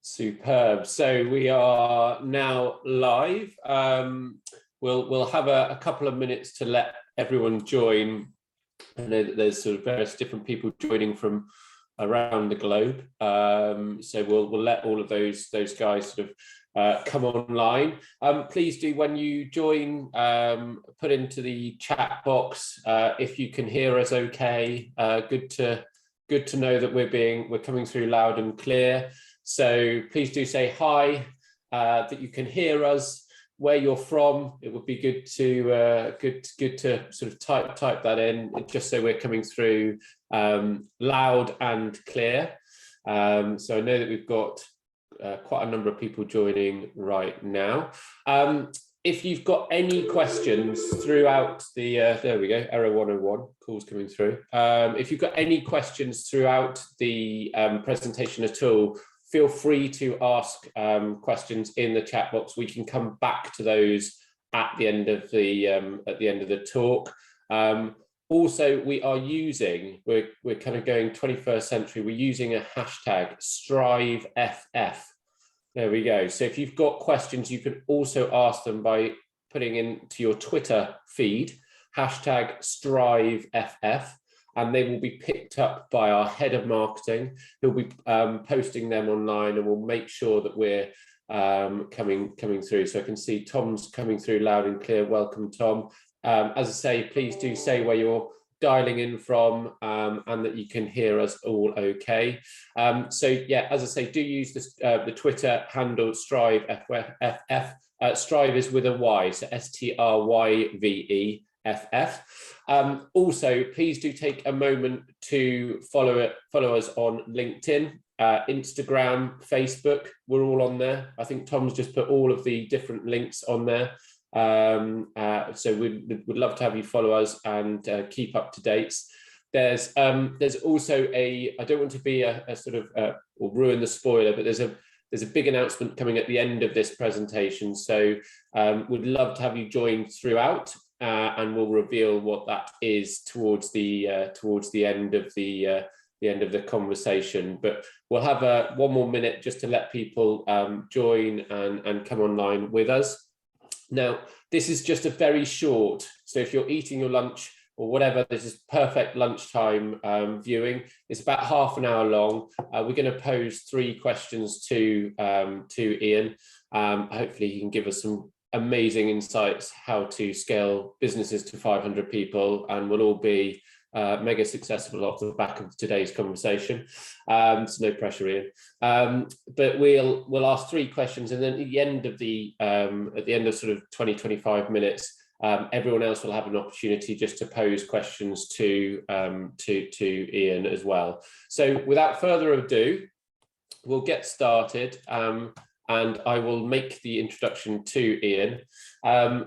Superb. So we are now live. We'll have a couple of minutes to let everyone join. I know that there's sort of various different people joining from around the globe. So we'll let all of those guys sort of come online. Please do, when you join, put into the chat box if you can hear us okay. Good to know that we're coming through loud and clear. So please do say hi, that you can hear us, where you're from. It would be good to sort of type that in, just so we're coming through loud and clear. So I know that we've got quite a number of people joining right now. If you've got any questions throughout the, there we go, error 101, calls coming through. If you've got any questions throughout the presentation at all, feel free to ask questions in the chat box. We can come back to those at the end of the talk. Also, we are using, we're kind of going 21st century. We're using a hashtag #StriveFF. There we go. So if you've got questions, you can also ask them by putting into your Twitter feed hashtag #StriveFF. And they will be picked up by our head of marketing, who'll be posting them online, and we'll make sure that we're coming through. So I can see Tom's coming through loud and clear. Welcome, Tom. As I say, please do say where you're dialing in from, and that you can hear us all okay. So yeah, as I say, do use the Twitter handle #StriveFF. Strive is with a Y, so STRYVEFF. Also, please do take a moment to follow us on LinkedIn, Instagram, Facebook. We're all on there. I think Tom's just put all of the different links on there. So we'd love to have you follow us and keep up to date. There's also I don't want to be a sort of or ruin the spoiler, but there's a big announcement coming at the end of this presentation. So we'd love to have you join throughout. And we'll reveal what that is towards the end of the conversation. But we'll have one more minute just to let people join and come online with us. Now, this is just a very short, so if you're eating your lunch or whatever, this is perfect lunchtime viewing. It's about half an hour long. We're going to pose 3 questions to Ian. Hopefully he can give us some amazing insights how to scale businesses to 500 people, and we'll all be mega successful off the back of today's conversation. So no pressure, Ian. But we'll ask 3 questions, and then at the end of sort of 20-25 minutes, everyone else will have an opportunity just to pose questions to Ian as well. So without further ado, we'll get started. And I will make the introduction to Ian.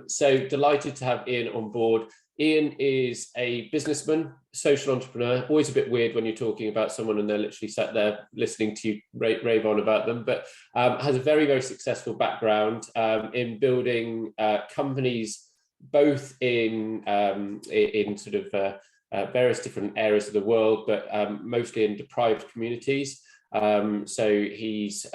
So delighted to have Ian on board. Ian is a businessman, social entrepreneur. Always a bit weird when you're talking about someone and they're literally sat there listening to you rave on about them, but has a very, very successful background in building companies, both in sort of various different areas of the world, but mostly in deprived communities. So he's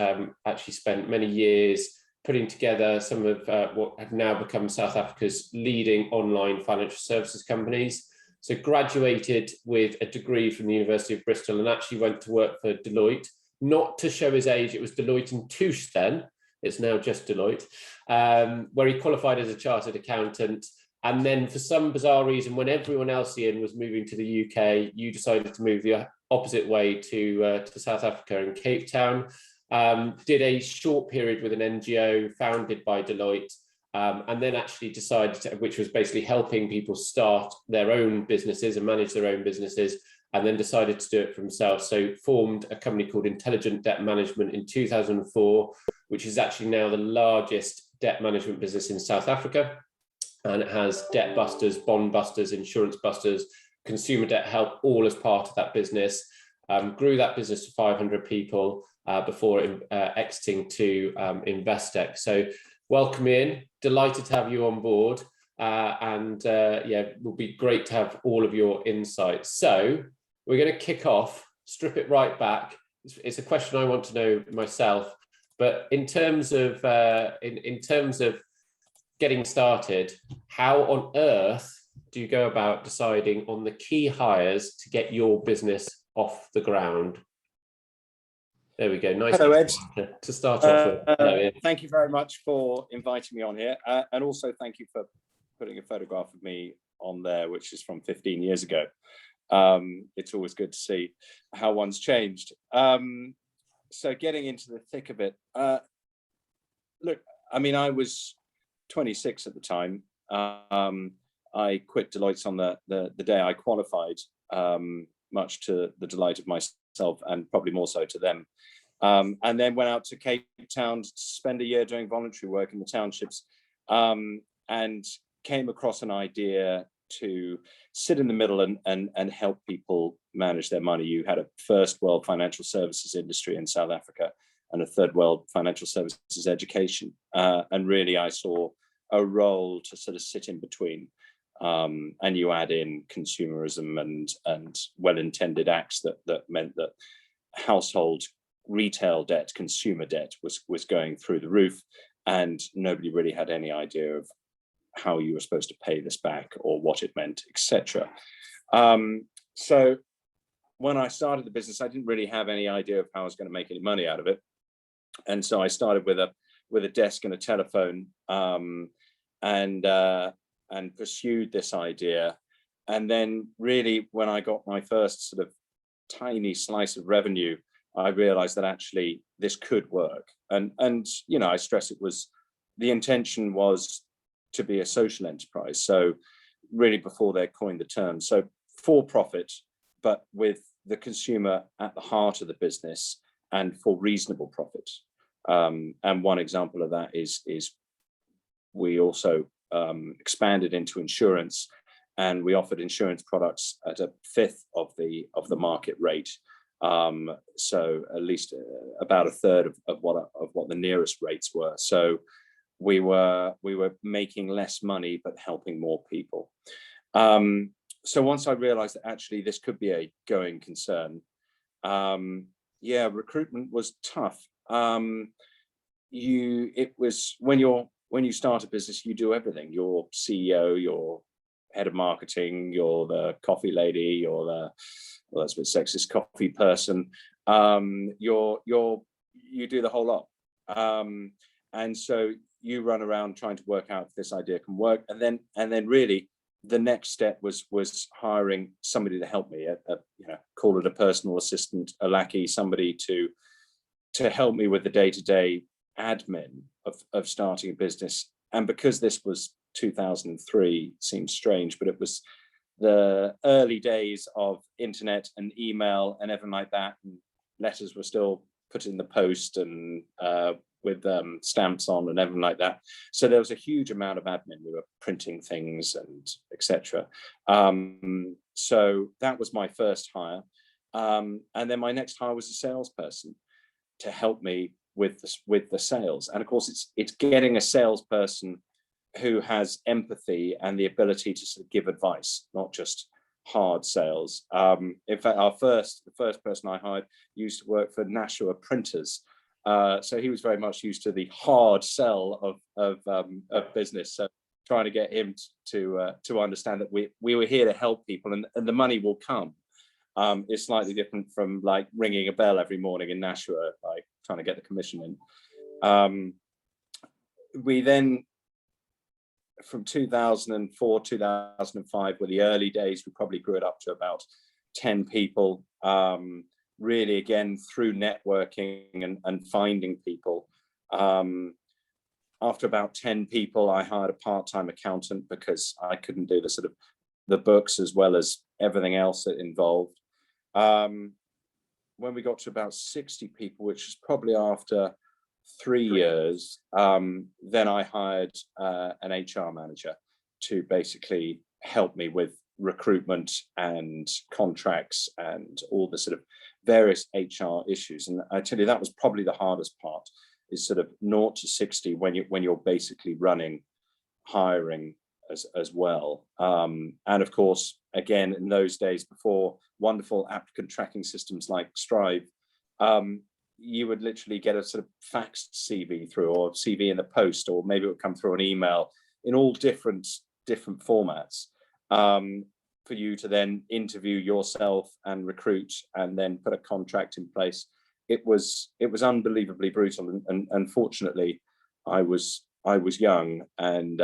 actually spent many years putting together some of what have now become South Africa's leading online financial services companies. So graduated with a degree from the University of Bristol and actually went to work for Deloitte. Not to show his age, it was Deloitte and Touche then. It's now just Deloitte, where he qualified as a chartered accountant. And then for some bizarre reason, when everyone else, Ian, was moving to the UK, you decided to move the opposite way to South Africa and Cape Town. Did a short period with an NGO founded by Deloitte, and then actually decided to, which was basically helping people start their own businesses and manage their own businesses, and then decided to do it for himself. So formed a company called Intelligent Debt Management in 2004, which is actually now the largest debt management business in South Africa. And it has debt busters, bond busters, insurance busters, consumer debt help, all as part of that business. Grew that business to 500 people before exiting to Investec. So welcome in, delighted to have you on board. And yeah, it will be great to have all of your insights. So we're going to kick off, strip it right back. It's a question I want to know myself. But in terms of in terms of getting started, how on earth do you go about deciding on the key hires to get your business off the ground? There we go. Nice. Hello, Ed. To start off with. Thank you very much for inviting me on here. And also thank you for putting a photograph of me on there, which is from 15 years ago. It's always good to see how one's changed. So getting into the thick of it. Look, I mean, I was 26 at the time. I quit Deloitte on the day I qualified, much to the delight of myself and probably more so to them. And then went out to Cape Town to spend a year doing voluntary work in the townships, and came across an idea to sit in the middle and help people manage their money. You had a first world financial services industry in South Africa and a third world financial services education. And really I saw a role to sort of sit in between. And you add in consumerism and well-intended acts that meant that household retail debt, consumer debt was going through the roof, and nobody really had any idea of how you were supposed to pay this back or what it meant, etc. So when I started the business, I didn't really have any idea of how I was going to make any money out of it. And so I started with a desk and a telephone, and pursued this idea. And then really when I got my first sort of tiny slice of revenue, I realized that actually this could work. And you know, I stress the intention was to be a social enterprise. So really before they coined the term, so for profit, but with the consumer at the heart of the business and for reasonable profit. And one example of that is we also expanded into insurance, and we offered insurance products at a fifth of the market rate. So at least about a third of what the nearest rates were. So we were making less money but helping more people. So once I realized that actually this could be a going concern, recruitment was tough. It was when you start a business, you do everything. You're CEO, you're head of marketing, you're the coffee lady, you're the, well, that's a bit sexist, coffee person. You do the whole lot. And so you run around trying to work out if this idea can work. And then really the next step was hiring somebody to help me, call it a personal assistant, a lackey, somebody to help me with the day-to-day admin of starting a business. And because this was 2003, seems strange, but it was the early days of internet and email and everything like that, and letters were still put in the post and with stamps on and everything like that. So there was a huge amount of admin. We were printing things and etc. So that was my first hire, and then my next hire was a salesperson to help me with the sales. And of course, it's getting a salesperson who has empathy and the ability to sort of give advice, not just hard sales. In fact, the first person I hired used to work for Nashua Printers. So he was very much used to the hard sell of business. So trying to get him to understand that we were here to help people, and the money will come. It's slightly different from like ringing a bell every morning in Nashua, like trying to get the commission in. We then, from 2004, 2005 were the early days. We probably grew it up to about 10 people, really again through networking and finding people. After about 10 people, I hired a part-time accountant because I couldn't do the books as well as everything else it involved. When we got to about 60 people, which is probably after 3 years, then I hired an HR manager to basically help me with recruitment and contracts and all the sort of various HR issues. And I tell you, that was probably the hardest part, is sort of 0 to 60 when you're basically running hiring as well. And of course, again, in those days before wonderful applicant tracking systems like Strive, you would literally get a sort of faxed CV through, or CV in the post, or maybe it would come through an email, in all different formats, for you to then interview yourself and recruit and then put a contract in place. It was unbelievably brutal, and unfortunately I was young, and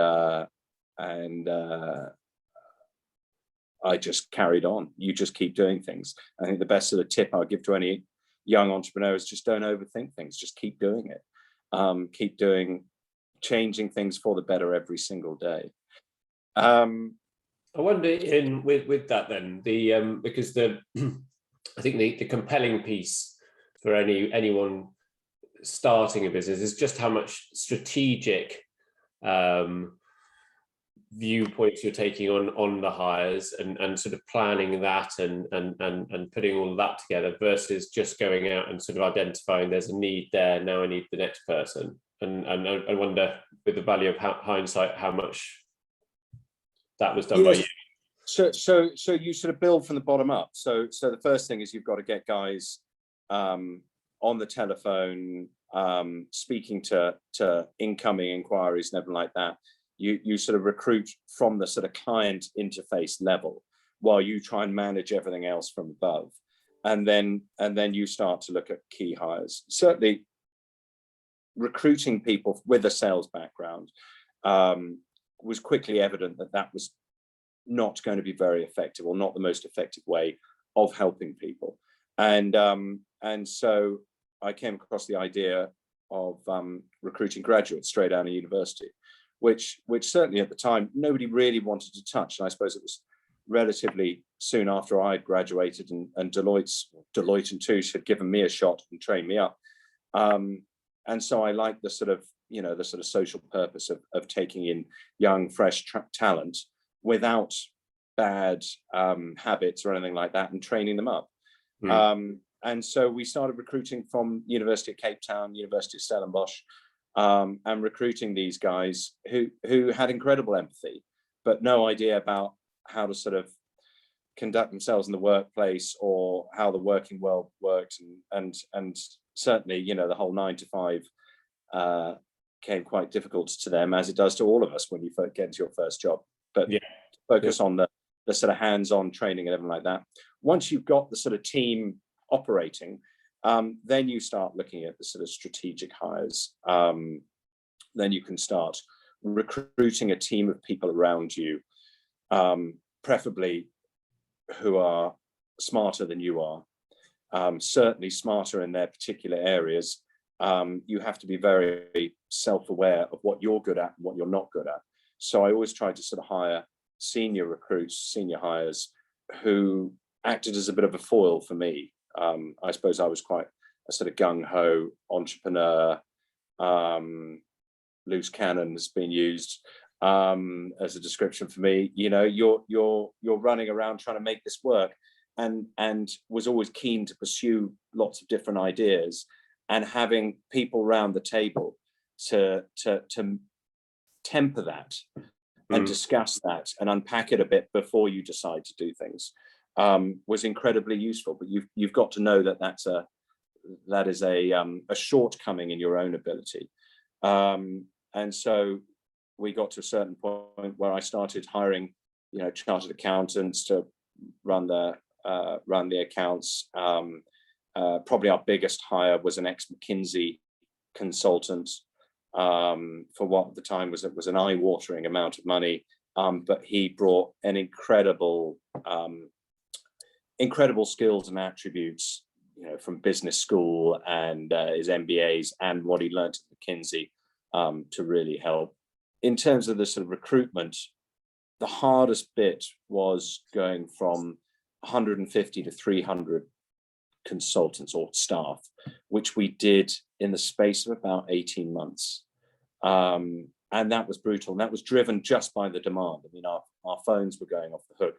I just carried on. You just keep doing things. I think the best sort of tip I'll give to any young entrepreneur is just don't overthink things. Just keep doing it. Keep changing things for the better every single day. I wonder, with that then, because I think the compelling piece for anyone starting a business is just how much strategic viewpoints you're taking on the hires, and sort of planning that and putting all of that together, versus just going out and sort of identifying there's a need there, now I need the next person. And I wonder, with the value of hindsight, how much that was done by you. So you sort of build from the bottom up. So the first thing is you've got to get guys on the telephone, speaking to incoming inquiries and everything like that. You sort of recruit from the sort of client interface level, while you try and manage everything else from above, and then you start to look at key hires. Certainly, recruiting people with a sales background was quickly evident that was not going to be very effective, or not the most effective way of helping people. And so I came across the idea of recruiting graduates straight out of university, which certainly at the time nobody really wanted to touch. And I suppose it was relatively soon after I graduated, and Deloitte and Touche had given me a shot and trained me up. And so I liked the sort of social purpose of taking in young, fresh talent without bad habits or anything like that, and training them up. And so we started recruiting from University of Cape Town, University of Stellenbosch, and recruiting these guys who had incredible empathy, but no idea about how to sort of conduct themselves in the workplace, or how the working world works, and certainly, the whole 9 to 5 came quite difficult to them, as it does to all of us when you get into your first job. But focus on the sort of hands-on training and everything like that. Once you've got the sort of team operating, then you start looking at the sort of strategic hires. Then you can start recruiting a team of people around you, preferably who are smarter than you are, certainly smarter in their particular areas. You have to be very self-aware of what you're good at and what you're not good at. So I always try to sort of hire senior recruits, senior hires, who acted as a bit of a foil for me. I suppose I was quite a sort of gung-ho entrepreneur. Loose cannon has been used as a description for me. You're running around trying to make this work, and was always keen to pursue lots of different ideas, and having people around the table to temper that and discuss that and unpack it a bit before you decide to do things was incredibly useful. But you've got to know that is a shortcoming in your own ability. And so we got to a certain point where I started hiring, chartered accountants to run the accounts. Probably our biggest hire was an ex-McKinsey consultant, for what at the time was an eye-watering amount of money, but he brought an incredible skills and attributes, from business school and his MBAs and what he learned at McKinsey, to really help. In terms of the sort of recruitment, the hardest bit was going from 150 to 300 consultants or staff, which we did in the space of about 18 months. And that was brutal. And that was driven just by the demand. I mean, our phones were going off the hook.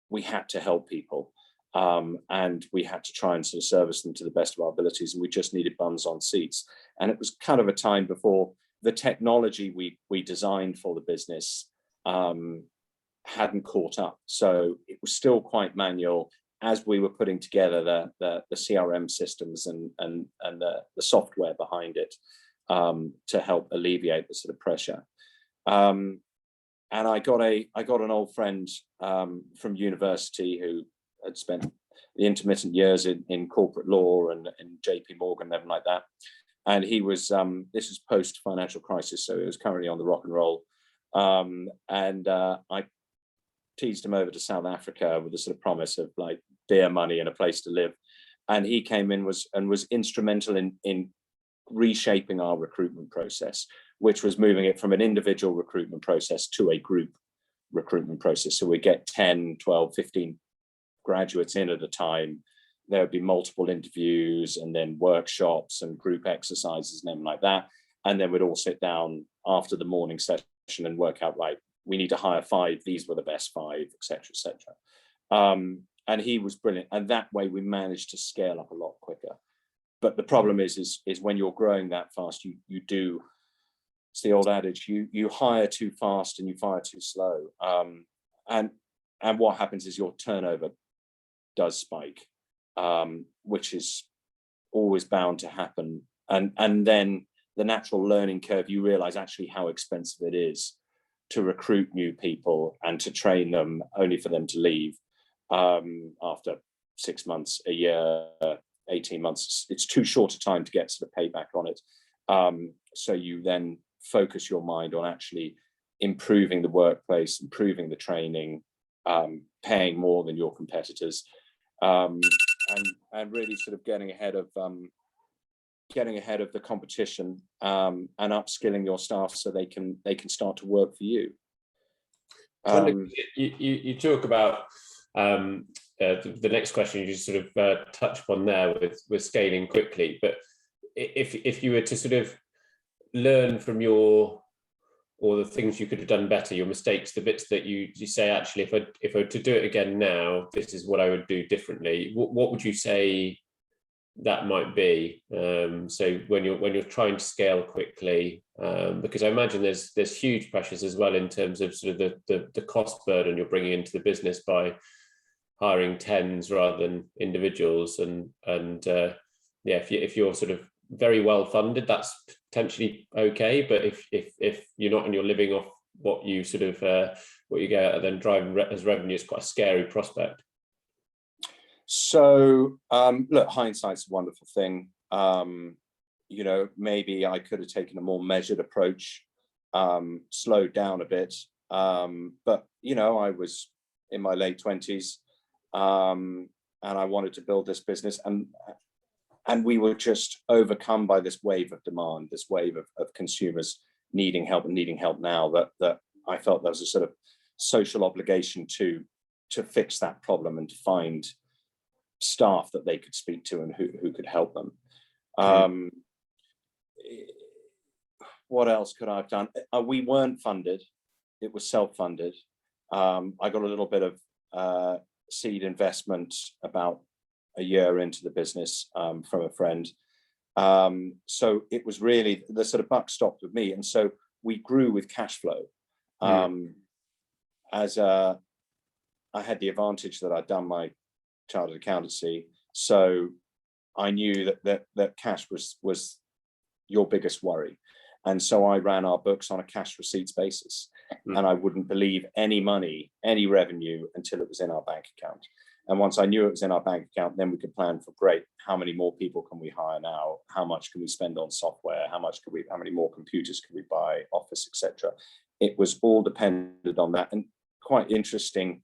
We had to help people, and we had to try and sort of service them to the best of our abilities. And we just needed bums on seats. And it was kind of a time before the technology we designed for the business hadn't caught up. So it was still quite manual. as we were putting together the CRM systems and the software behind it to help alleviate the sort of pressure. And I got an old friend from university who had spent the intermittent years in corporate law and in JP Morgan, everything like that. And he was, this is post financial crisis, so he was currently on the rock and roll. I teased him over to South Africa with the sort of promise of like beer money and a place to live. And he came in was instrumental in reshaping our recruitment process, which was moving it from an individual recruitment process to a group recruitment process. So we get 10, 12, 15 graduates in at a time. There would be multiple interviews and then workshops and group exercises and everything like that. And then we'd all sit down after the morning session and work out, right, we need to hire 5. These were the best 5, etc., etc. And he was brilliant. And that way we managed to scale up a lot quicker. But the problem is when you're growing that fast, you do, it's the old adage, you hire too fast and you fire too slow. And what happens is your turnover does spike, which is always bound to happen. And then the natural learning curve, you realize actually how expensive it is to recruit new people and to train them only for them to leave after 6 months, a year, 18 months. It's too short a time to get sort of payback on it. So you then focus your mind on actually improving the workplace, improving the training, paying more than your competitors, and really sort of getting ahead of the competition, and upskilling your staff so they can start to work for you. You talk about the next question you just sort of touch upon there with scaling quickly, but if you were to sort of learn from or the things you could have done better, your mistakes, the bits that you say, actually, if I were to do it again now, this is what I would do differently, what would you say that might be? So when you're trying to scale quickly, because I imagine there's huge pressures as well in terms of sort of the cost burden you're bringing into the business by hiring tens rather than individuals, and if you're sort of very well funded, that's potentially okay, but if you're not and you're living off what you sort of what you get and then driving as revenue, is quite a scary prospect. So look, hindsight's a wonderful thing. Maybe I could have taken a more measured approach, slowed down a bit, but I was in my late 20s, and I wanted to build this business, and we were just overcome by this wave of demand, this wave of consumers needing help now, that I felt there was a sort of social obligation to fix that problem and to find staff that they could speak to and who could help them. What else could I have done? We weren't funded. It was self-funded. I got a little bit of seed investment about a year into the business from a friend. So it was really, the sort of buck stopped with me. And so we grew with cash flow. I had the advantage that I'd done my chartered accountancy, so I knew that cash was your biggest worry, and so I ran our books on a cash receipts basis, and I wouldn't believe any money, any revenue, until it was in our bank account. And once I knew it was in our bank account, then we could plan for, great, how many more people can we hire now? How much can we spend on software? How many more computers can we buy, office, etc. It was all dependent on that. And quite interesting,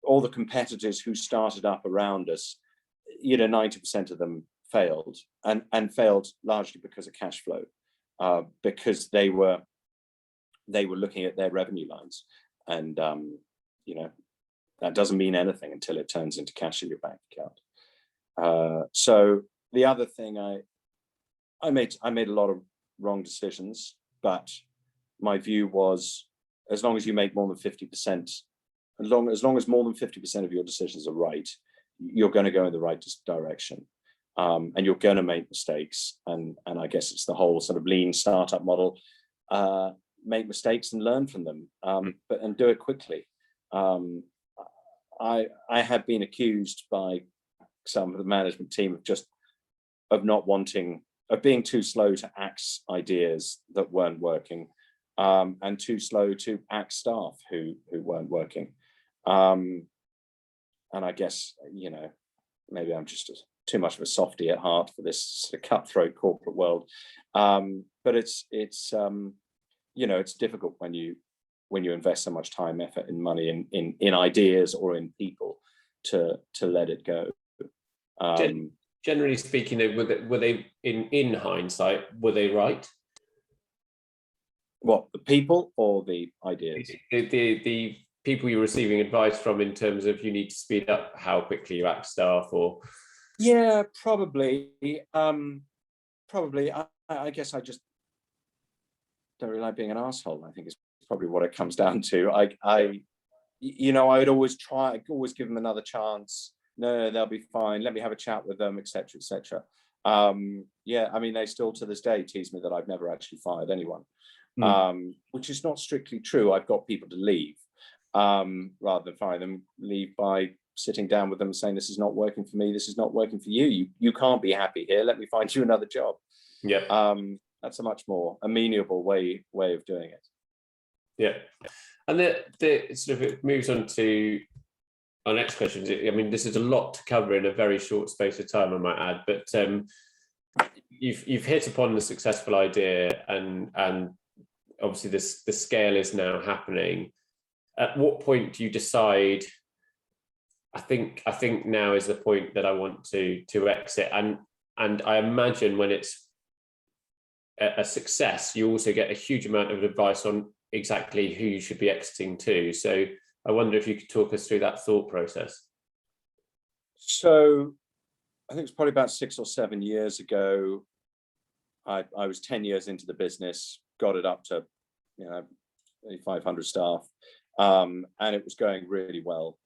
all the competitors who started up around us, 90% of them failed, and failed largely because of cash flow, because they were looking at their revenue lines, and that doesn't mean anything until it turns into cash in your bank account. So the other thing, I made a lot of wrong decisions, but my view was, as long as you make more than 50%, as long as more than 50% of your decisions are right, you're going to go in the right direction, and you're going to make mistakes. And I guess it's the whole sort of lean startup model: make mistakes and learn from them, and do it quickly. I have been accused by some of the management team of being too slow to axe ideas that weren't working, and too slow to axe staff who weren't working. And I guess, you know, maybe I'm just too much of a softie at heart for this sort of cutthroat corporate world. But it's you know, it's difficult when you invest so much time, effort, and money in ideas or in people to let it go. Generally speaking, were they in hindsight, were they right? What, the people or the ideas? The people you're receiving advice from in terms of you need to speed up how quickly you act staff, or yeah, probably. Probably. I guess I just don't really like being an asshole. I think it's probably what it comes down to. You know, I would always give them another chance. No, they'll be fine. Let me have a chat with them, etc., etc. Yeah, I mean, they still to this day tease me that I've never actually fired anyone, which is not strictly true. I've got people to leave, rather than fire them. Leave by sitting down with them and saying, this is not working for me. This is not working for you. You can't be happy here. Let me find you another job. Yeah. That's a much more amenable way of doing it. Yeah. And the sort of, it moves on to our next questions. I mean, this is a lot to cover in a very short space of time, I might add, but you've hit upon the successful idea, and obviously the scale is now happening. At what point do you decide, I think now is the point that I want to exit? And I imagine when it's a success, you also get a huge amount of advice on exactly who you should be exiting to. So I wonder if you could talk us through that thought process. So I think it's probably about 6 or 7 years ago. I was 10 years into the business, got it up to, you know, 500 staff, and it was going really well.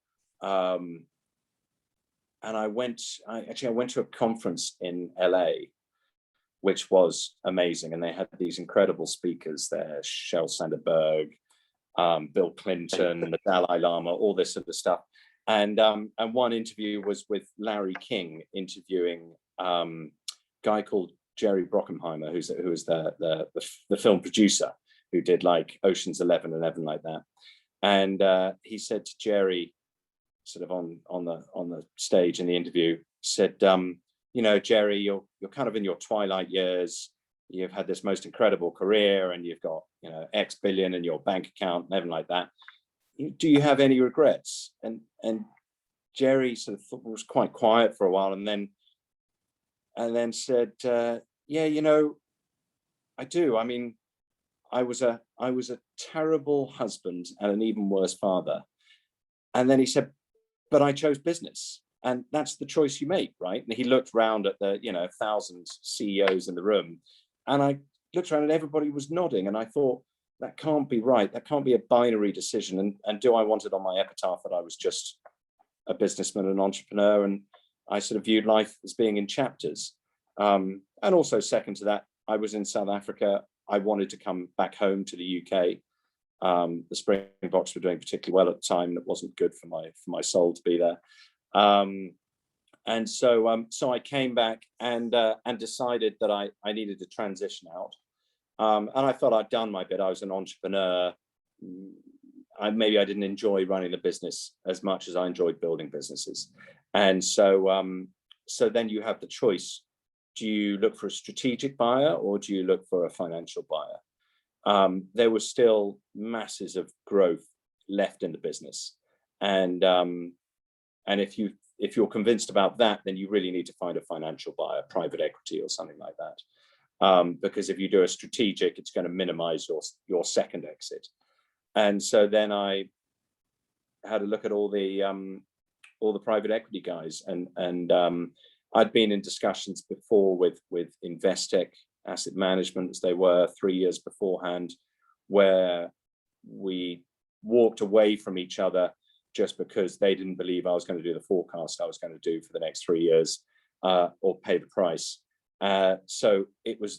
And I went to a conference in LA, which was amazing, and they had these incredible speakers there: Sheryl Sandberg, Bill Clinton, the Dalai Lama, all this sort of stuff. And one interview was with Larry King interviewing a guy called Jerry Bruckheimer, who was the film producer who did like Ocean's 11 and everything like that. And he said to Jerry, sort of on the stage in the interview, said, you know, Jerry, you're kind of in your twilight years. You've had this most incredible career, and you've got, you know, X billion in your bank account and everything like that. Do you have any regrets? And Jerry sort of was quite quiet for a while, and then said, yeah, you know, I do. I mean, I was a terrible husband and an even worse father. And then he said, but I chose business. And that's the choice you make, right? And he looked around at the, you know, 1,000 CEOs in the room, and I looked around and everybody was nodding. And I thought, that can't be right. That can't be a binary decision. And do I want it on my epitaph that I was just a businessman, an entrepreneur? And I sort of viewed life as being in chapters. And also second to that, I was in South Africa. I wanted to come back home to the UK. The Springboks were doing particularly well at the time. It wasn't good for my soul to be there. And so I came back and decided that I needed to transition out. And I thought I'd done my bit. I was an entrepreneur. Maybe I didn't enjoy running the business as much as I enjoyed building businesses. And so then you have the choice. Do you look for a strategic buyer, or do you look for a financial buyer? There was still masses of growth left in the business. And if you're convinced about that, then you really need to find a financial buyer, private equity or something like that. Because if you do a strategic, it's going to minimize your second exit. And so then I had a look at all the private equity guys, and I'd been in discussions before with Investec Asset Management, as they were 3 years beforehand, where we walked away from each other just because they didn't believe I was going to do the forecast I was going to do for the next 3 years, or pay the price. So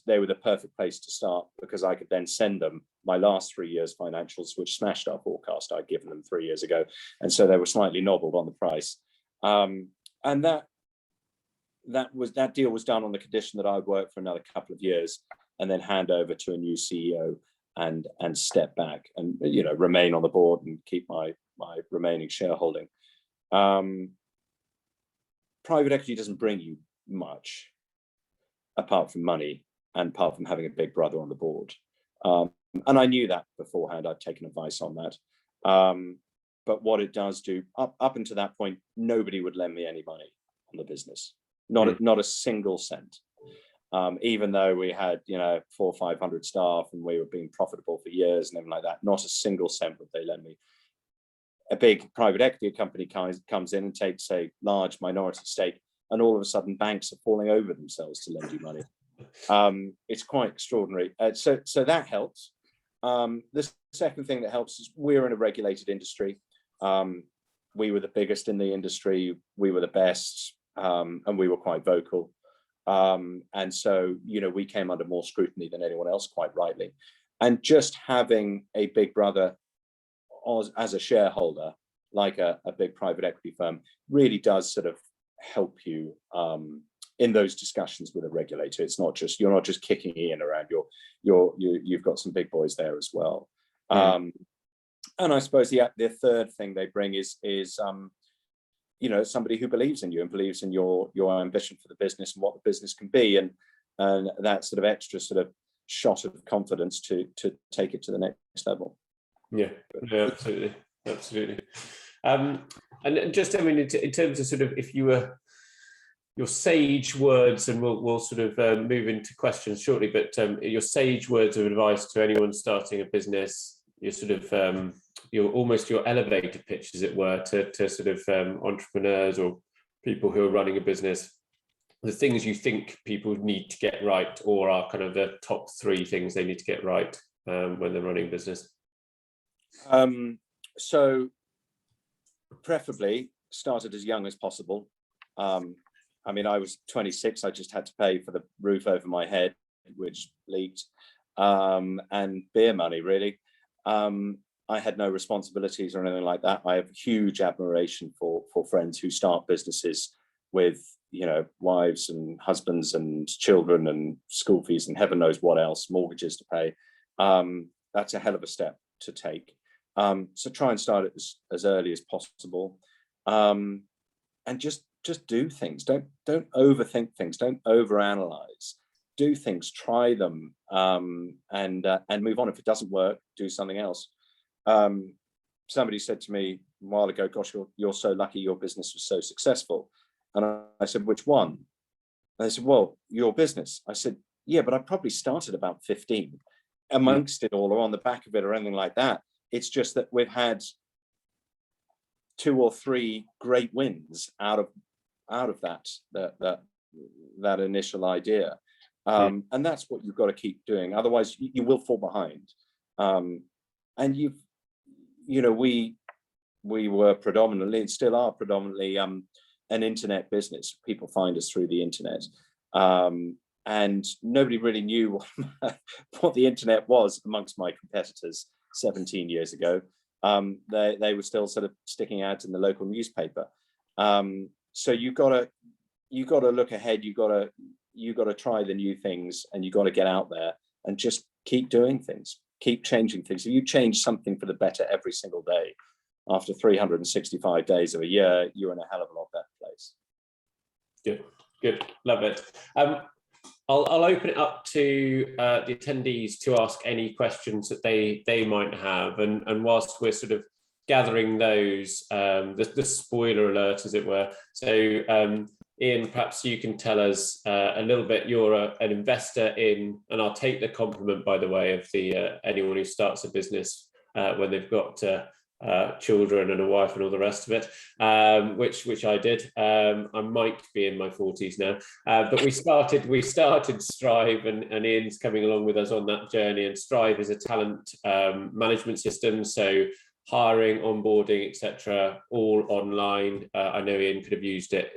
they were the perfect place to start, because I could then send them my last 3 years financials, which smashed our forecast I'd given them 3 years ago. And so they were slightly nobbled on the price. And that deal was done on the condition that I would work for another couple of years and then hand over to a new CEO and step back and, you know, remain on the board and keep my remaining shareholding. Private equity doesn't bring you much apart from money and apart from having a big brother on the board. And I knew that beforehand. I'd taken advice on that. But what it does do, up until that point, nobody would lend me any money on the business. Not a single cent. Even though we had, you know, 400 or 500 staff and we were being profitable for years and everything like that, not a single cent would they lend me. A big private equity company comes in and takes a large minority stake, and all of a sudden banks are falling over themselves to lend you money. It's quite extraordinary. So that helps. The second thing that helps is we're in a regulated industry. We were the biggest in the industry. We were the best, and we were quite vocal. And so, you know, we came under more scrutiny than anyone else, quite rightly. And just having a big brother as a shareholder, like a big private equity firm, really does sort of help you in those discussions with a regulator. It's not just, you're not just kicking Ian around, you've got some big boys there as well. And I suppose the third thing they bring is you know, somebody who believes in you and believes in your ambition for the business and what the business can be, and that sort of extra sort of shot of confidence to take it to the next level. Yeah, absolutely. And just, I mean, in terms of sort of, if you were, your sage words, and we'll sort of move into questions shortly, but your sage words of advice to anyone starting a business, your sort of your elevator pitch, as it were, to sort of entrepreneurs or people who are running a business, the things you think people need to get right, or are kind of the top 3 things they need to get right when they're running a business. So preferably started as young as possible. I mean, I was 26. I just had to pay for the roof over my head, which leaked, and beer money, really. I had no responsibilities or anything like that. I have huge admiration for friends who start businesses with, you know, wives and husbands and children and school fees and heaven knows what else, mortgages to pay. That's a hell of a step to take. So try and start it as early as possible, and just do things. Don't overthink things. Don't overanalyze. Do things. Try them, and move on. If it doesn't work, do something else. Somebody said to me a while ago, "Gosh, you're so lucky. Your business was so successful." And I said, "Which one?" And they said, "Well, your business." I said, "Yeah, but I probably started about 15 amongst it all, or on the back of it, or anything like that. It's just that we've had 2 or 3 great wins out of that initial idea, and that's what you've got to keep doing. Otherwise, you will fall behind. And you know, we were predominantly, and still are predominantly, an internet business. People find us through the internet, and nobody really knew what the internet was amongst my competitors 17 years ago. They were still sort of sticking ads in the local newspaper. So you got to look ahead. You got to try the new things, and you got to get out there and just keep doing things, keep changing things. If you change something for the better every single day, after 365 days of a year, you're in a hell of a lot better place. Good, love it. I'll open it up to the attendees to ask any questions that they might have, and whilst we're sort of gathering those, the spoiler alert, as it were. So Ian, perhaps you can tell us a little bit. You're an investor in, and I'll take the compliment, by the way, of anyone who starts a business when they've got children and a wife and all the rest of it, which I did. I might be in my 40s now, but we started Strive, and Ian's coming along with us on that journey. And Strive is a talent management system, so hiring, onboarding, etc., all online. I know Ian could have used it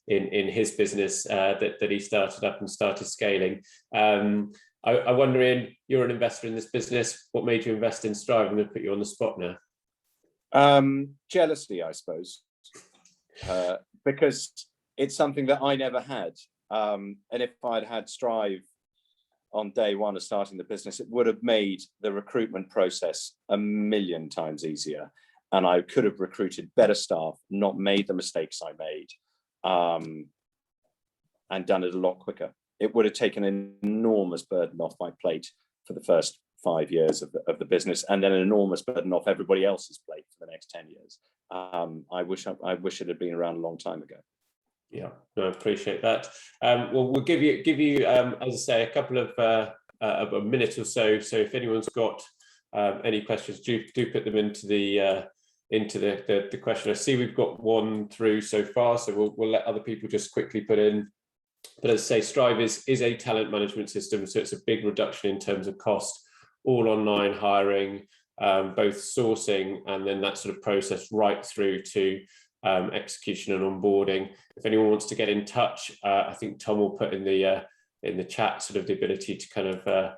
in his business that he started up and started scaling. I wonder, Ian, you're an investor in this business. What made you invest in Strive? I'm going to put you on the spot now. Jealousy, I suppose, because it's something that I never had. And if I'd had Strive on day one of starting the business, it would have made the recruitment process a million times easier. And I could have recruited better staff, not made the mistakes I made, and done it a lot quicker. It would have taken an enormous burden off my plate for the first 5 years of the business, and then an enormous burden off everybody else's plate for the next 10 years. I wish it had been around a long time ago. Yeah, no, I appreciate that. Well, we'll give you as I say, a couple of a minute or so. So if anyone's got any questions, do put them into the question. I see we've got one through so far, so we'll let other people just quickly put in. But as I say, Strive is a talent management system, so it's a big reduction in terms of cost, all online hiring, both sourcing and then that sort of process right through to execution and onboarding. If anyone wants to get in touch, I think Tom will put in the chat sort of the ability to kind of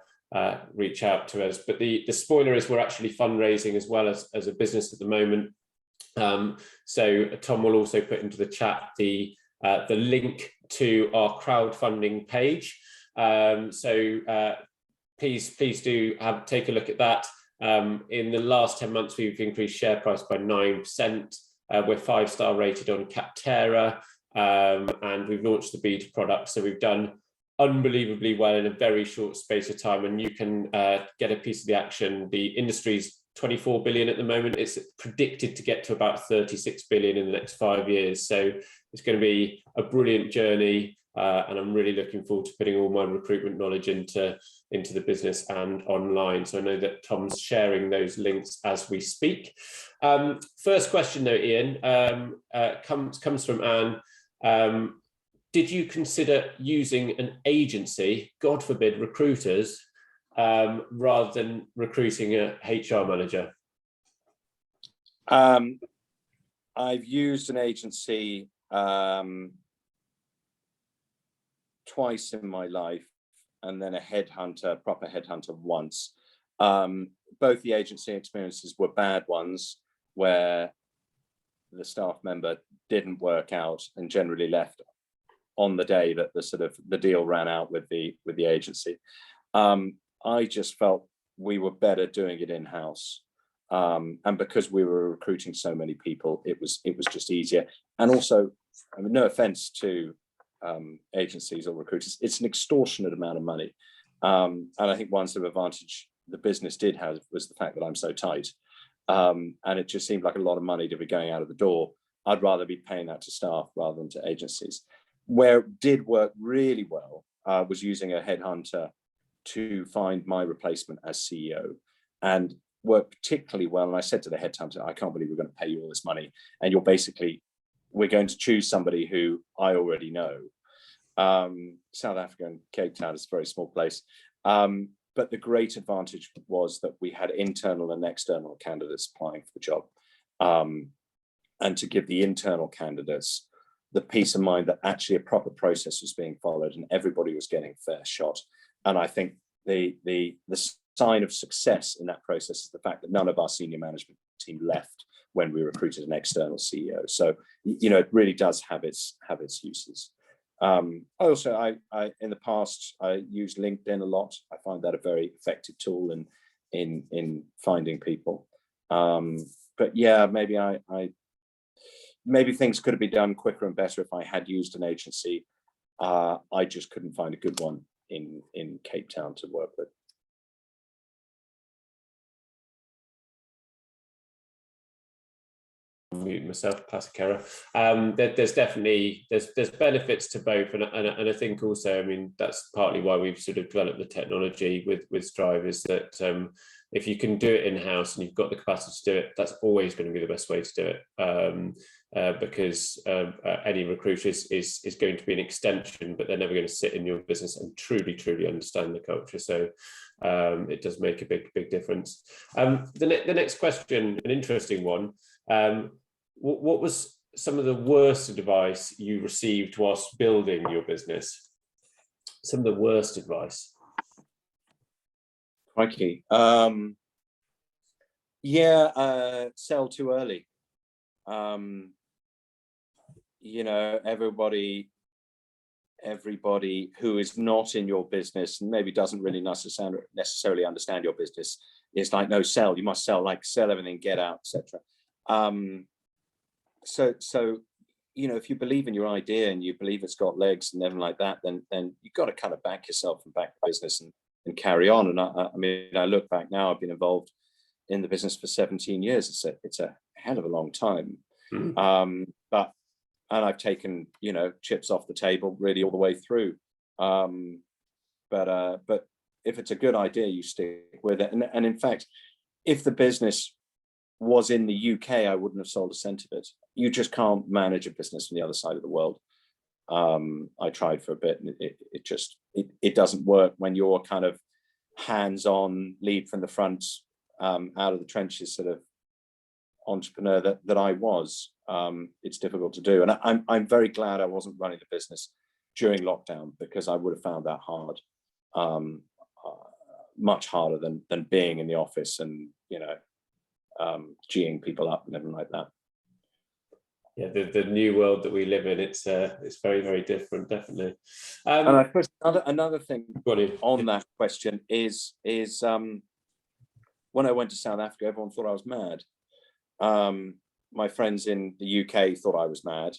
reach out to us. But the spoiler is we're actually fundraising as well as a business at the moment. So Tom will also put into the chat the link to our crowdfunding page. So please do take a look at that. In the last 10 months, we've increased share price by 9%. We're 5-star rated on Capterra, and we've launched the beta product. So we've done unbelievably well in a very short space of time, and you can get a piece of the action. The industry's 24 billion at the moment. It's predicted to get to about 36 billion in the next 5 years. So it's going to be a brilliant journey, and I'm really looking forward to putting all my recruitment knowledge into the business and online. So I know that Tom's sharing those links as we speak. First question though, Ian, comes from Anne. Did you consider using an agency, God forbid, recruiters, rather than recruiting a HR manager? I've used an agency twice in my life, and then a proper headhunter once. Both the agency experiences were bad ones, where the staff member didn't work out and generally left on the day that the deal ran out with the agency. I just felt we were better doing it in-house, and because we were recruiting so many people, it was just easier. And also, I mean, no offense to agencies or recruiters, it's an extortionate amount of money, and I think one sort of advantage the business did have was the fact that I'm so tight, and it just seemed like a lot of money to be going out of the door. I'd rather be paying that to staff rather than to agencies. Where it did work really well was using a headhunter to find my replacement as CEO, and worked particularly well. And I said to the headhunter, I can't believe we're going to pay you all this money, and we're going to choose somebody who I already know. South Africa and Cape Town is a very small place. But the great advantage was that we had internal and external candidates applying for the job. And to give the internal candidates the peace of mind that actually a proper process was being followed and everybody was getting a fair shot. And I think the sign of success in that process is the fact that none of our senior management team left when we recruited an external CEO. So, it really does have its uses. In the past, I used LinkedIn a lot. I find that a very effective tool in finding people. But yeah, maybe things could have been done quicker and better if I had used an agency. I just couldn't find a good one in Cape Town to work with. Myself, classic error. There's definitely there's benefits to both, and I think also, I mean, that's partly why we've sort of developed the technology with Strive, is that if you can do it in-house and you've got the capacity to do it, that's always going to be the best way to do it, because any recruiter is going to be an extension, but they're never going to sit in your business and truly understand the culture. So it does make a big difference. The next question, an interesting one. What was some of the worst advice you received whilst building your business? Some of the worst advice. Crikey. Sell too early. Everybody who is not in your business and maybe doesn't really necessarily understand your business is like, no, sell. You must sell. Like, sell everything, get out, etc. So if you believe in your idea and you believe it's got legs and everything like that, then you've got to kind of back yourself and back the business and carry on. And I look back now, I've been involved in the business for 17 years. It's a hell of a long time. And I've taken, chips off the table really all the way through. But if it's a good idea, you stick with it. And in fact, if the business was in the UK, I wouldn't have sold a cent of it. You just can't manage a business from the other side of the world. I tried for a bit, and it doesn't work when you're kind of hands-on, lead from the front, out of the trenches sort of entrepreneur that I was. It's difficult to do, and I'm very glad I wasn't running the business during lockdown, because I would have found that hard, much harder than being in the office and geeing people up and everything like that. Yeah, the new world that we live in, it's very, very different, definitely. And I suppose another thing on that question is when I went to South Africa, everyone thought I was mad. My friends in the UK thought I was mad.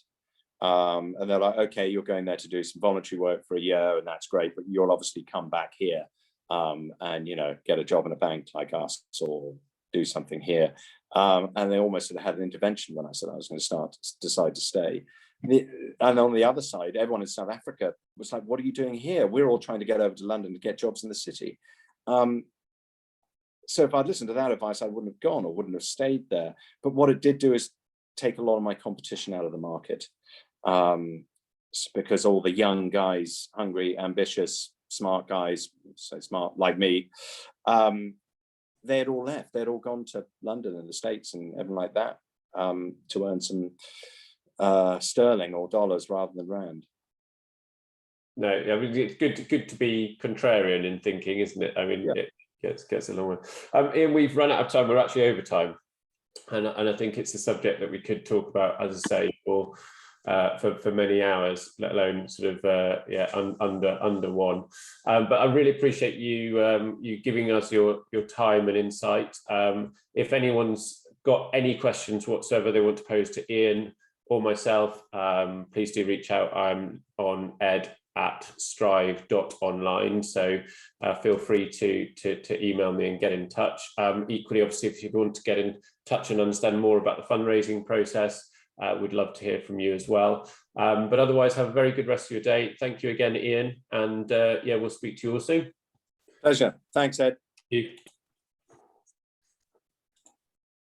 And they're like, okay, you're going there to do some voluntary work for a year, and that's great, but you'll obviously come back here and get a job in a bank like us, or do something here. And they almost had an intervention when I said I was going to decide to stay. And on the other side, everyone in South Africa was like, what are you doing here? We're all trying to get over to London to get jobs in the city. So if I'd listened to that advice, I wouldn't have gone or wouldn't have stayed there. But what it did do is take a lot of my competition out of the market, because all the young guys, hungry, ambitious, smart guys, so smart like me, they had all left. They'd all gone to London and the States and everything like that, to earn some sterling or dollars rather than rand. No, I mean, it's good to be contrarian in thinking, isn't it? I mean, yeah. It gets a long way. Ian, we've run out of time. We're actually over time, and I think it's a subject that we could talk about, as I say, for many hours, let alone sort of under one. But I really appreciate you giving us your time and insight. If anyone's got any questions whatsoever they want to pose to Ian or myself, please do reach out. I'm on ed@strive.online, so feel free to email me and get in touch. Equally, obviously, if you want to get in touch and understand more about the fundraising process, we'd love to hear from you as well. But otherwise, have a very good rest of your day. Thank you again, Ian, and we'll speak to you all soon. Pleasure. Thanks, Ed. Thank you.